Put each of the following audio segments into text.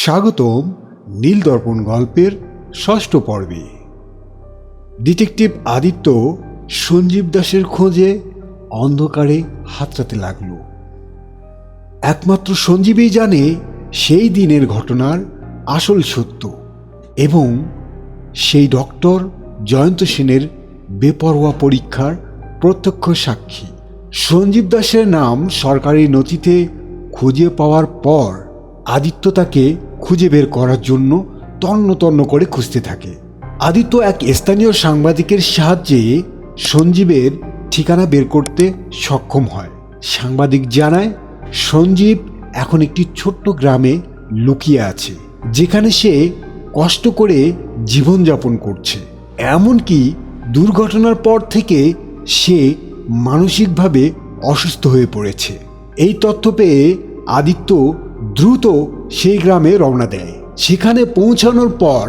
স্বাগতম নীল দর্পণ গল্পের ষষ্ঠ পর্বে। ডিটেকটিভ আদিত্য সঞ্জীব দাসের খোঁজে অন্ধকারে হাতড়াতে লাগল। একমাত্র সঞ্জীবই জানে সেই দিনের ঘটনার আসল সত্য এবং সেই ডক্টর জয়ন্ত সেনের বেপরোয়া পরীক্ষার প্রত্যক্ষ সাক্ষী। সঞ্জীব দাসের নাম সরকারি নথিতে খুঁজে পাওয়ার পর আদিত্য তাকে খুঁজে বের করার জন্য তন্ন তন্ন করে খুঁজতে থাকে। আদিত্য এক স্থানীয় সাংবাদিকের সাহায্যে সঞ্জীবের ঠিকানা বের করতে সক্ষম হয়। সাংবাদিক জানায় সঞ্জীব এখন একটি ছোট্ট গ্রামে লুকিয়ে আছে, যেখানে সে কষ্ট করে জীবনযাপন করছে। এমনকি দুর্ঘটনার পর থেকে সে মানসিকভাবে অসুস্থ হয়ে পড়েছে। এই তথ্য পেয়ে আদিত্য দ্রুত সেই গ্রামে রওনা দেয়। সেখানে পৌঁছানোর পর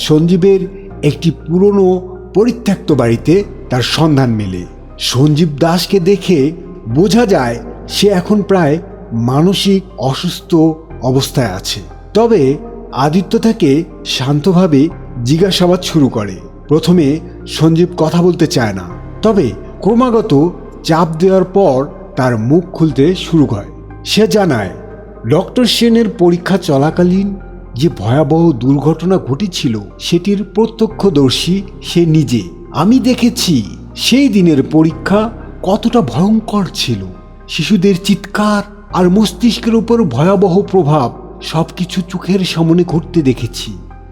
সঞ্জীবের একটি পুরনো পরিত্যক্ত বাড়িতে তার সন্ধান মেলে। সঞ্জীব দাসকে দেখে বোঝা যায় সে এখন প্রায় মানসিক অসুস্থ অবস্থায় আছে। তবে আদিত্য তাকে শান্তভাবে জিজ্ঞাসাবাদ শুরু করে। প্রথমে সঞ্জীব কথা বলতে চায় না, তবে ক্রমাগত চাপ দেওয়ার পর তার মুখ খুলতে শুরু করে। সে জানায় ডক্টর সেনের পরীক্ষা চলাকালীন যে ভয়াবহ দুর্ঘটনা ঘটেছিল সেটির প্রত্যক্ষদর্শী সে নিজে। আমি দেখেছি সেই দিনের পরীক্ষা কতটা ভয়ঙ্কর ছিল। শিশুদের চিৎকার আর মস্তিষ্কের উপর ভয়াবহ প্রভাব সবকিছু চোখের সামনে ঘটতে দেখেছি।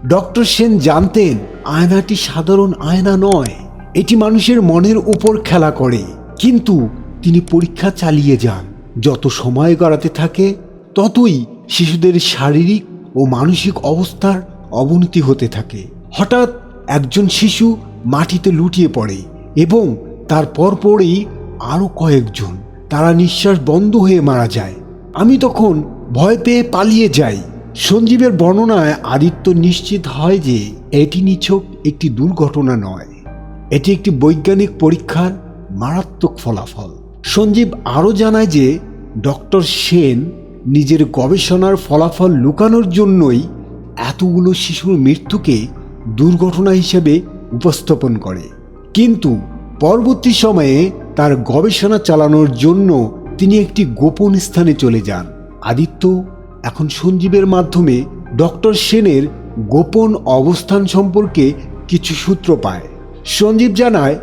ডক্টর সেন জানতেন আয়নাটি সাধারণ আয়না নয়, এটি মানুষের মনের উপর খেলা করে। কিন্তু তিনি পরীক্ষা চালিয়ে যান। যত সময় গড়াতে থাকে ততই শিশুদের শারীরিক ও মানসিক অবস্থার অবনতি হতে থাকে। হঠাৎ একজন শিশু মাটিতে লুটিয়ে পড়ে এবং তার পরপরই আরও কয়েকজন। তারা নিঃশ্বাস বন্ধ হয়ে মারা যায়। আমি তখন ভয় পেয়ে পালিয়ে যাই। সঞ্জীবের বর্ণনায় আদিত্য নিশ্চিত হয় যে এটি নিছক একটি দুর্ঘটনা নয়, এটি একটি বৈজ্ঞানিক পরীক্ষার মারাত্মক ফলাফল। সঞ্জীব আরও জানায় যে ডক্টর সেন নিজের গবেষণার ফলাফল লুকানোর জন্যই এতগুলো শিশুর মৃত্যুকে দুর্ঘটনা হিসেবে উপস্থাপন করে। কিন্তু পরবর্তী সময়ে তার গবেষণা চালানোর জন্য তিনি একটি গোপন স্থানে চলে যান। আদিত্য এখন সঞ্জীবের মাধ্যমে ডক্টর সেনের গোপন অবস্থান সম্পর্কে কিছু সূত্র পায়। সঞ্জীব জানায়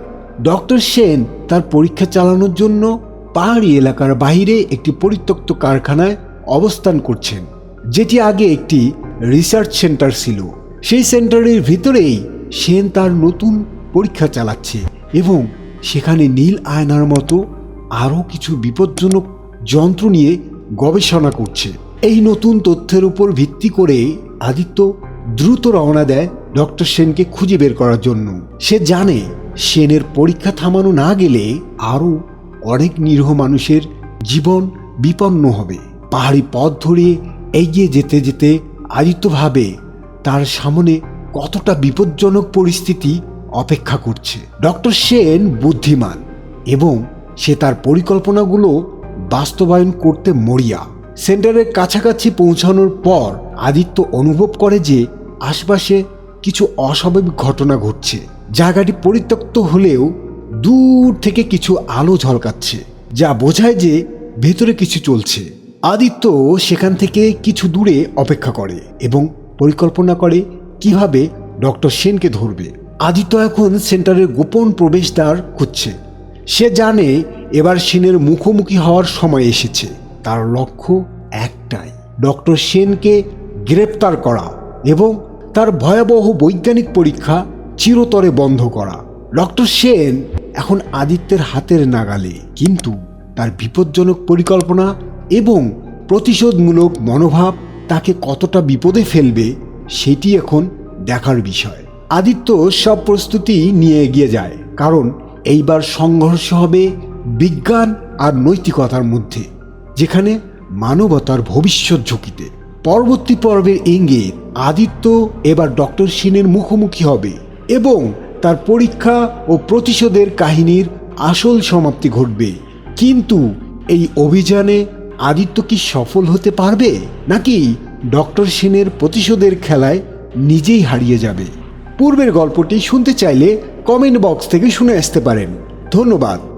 ডক্টর সেন তার পরীক্ষা চালানোর জন্য পাহাড়ি এলাকার বাইরে একটি পরিত্যক্ত কারখানায় অবস্থান করছেন, যেটি আগে একটি রিসার্চ সেন্টার ছিল। সেই সেন্টারের ভিতরেই সেন তার নতুন পরীক্ষা চালাচ্ছে এবং সেখানে নীল আয়নার মতো আরও কিছু বিপজ্জনক যন্ত্র নিয়ে গবেষণা করছে। এই নতুন তথ্যের উপর ভিত্তি করে আদিত্য দ্রুত রওনা দেয় ডক্টর সেনকে খুঁজে বের করার জন্য। সে জানে সেনের পরীক্ষা থামানো না গেলে আরও অনেক নিরীহ মানুষের জীবন বিপন্ন হবে। পাহাড়ি পথ ধরে এগিয়ে যেতে যেতে আদিত্য ভাবে তার সামনে কতটা বিপজ্জনক পরিস্থিতি অপেক্ষা করছে। ডক্টর সেন বুদ্ধিমান এবং সে তার পরিকল্পনাগুলো বাস্তবায়ন করতে মরিয়া। সেন্টারের কাছাকাছি পৌঁছানোর পর আদিত্য অনুভব করে যে আশপাশে কিছু অস্বাভাবিক ঘটনা ঘটছে। জায়গাটি পরিত্যক্ত হলেও দূর থেকে কিছু আলো ঝলকাচ্ছে, যা বোঝায় যে ভেতরে কিছু চলছে। আদিত্য সেখান থেকে কিছু দূরে অপেক্ষা করে এবং পরিকল্পনা করে কিভাবে ডক্টর সেনকে ধরবে। আদিত্য এখন সেন্টারের গোপন প্রবেশদ্বার খুঁজছে। সে জানে এবার সেনের মুখোমুখি হওয়ার সময় এসেছে। তার লক্ষ্য একটাই, ডক্টর সেনকে গ্রেপ্তার করা এবং তার ভয়াবহ বৈজ্ঞানিক পরীক্ষা চিরতরে বন্ধ করা। ডক্টর সেন এখন আদিত্যের হাতের নাগালে, কিন্তু তার বিপজ্জনক পরিকল্পনা এবং প্রতিশোধমূলক মনোভাব তাকে কতটা বিপদে ফেলবে সেটি এখন দেখার বিষয়। আদিত্য সব প্রস্তুতি নিয়ে এগিয়ে যায়, কারণ এইবার সংঘর্ষ হবে বিজ্ঞান আর নৈতিকতার মধ্যে, যেখানে মানবতার ভবিষ্যৎ ঝুঁকিতে। পরবর্তী পর্বের ইঙ্গিত, আদিত্য এবার ডক্টর সেনের মুখোমুখি হবে এবং তার পরীক্ষা ও প্রতিশোধের কাহিনীর আসল সমাপ্তি ঘটবে। কিন্তু এই অভিযানে আদিত্য কি সফল হতে পারবে, নাকি ডক্টর সেনের প্রতিশোধের খেলায় নিজেই হারিয়ে যাবে। পূর্বের গল্পটি শুনতে চাইলে কমেন্ট বক্স থেকে শুনে আসতে পারেন। ধন্যবাদ।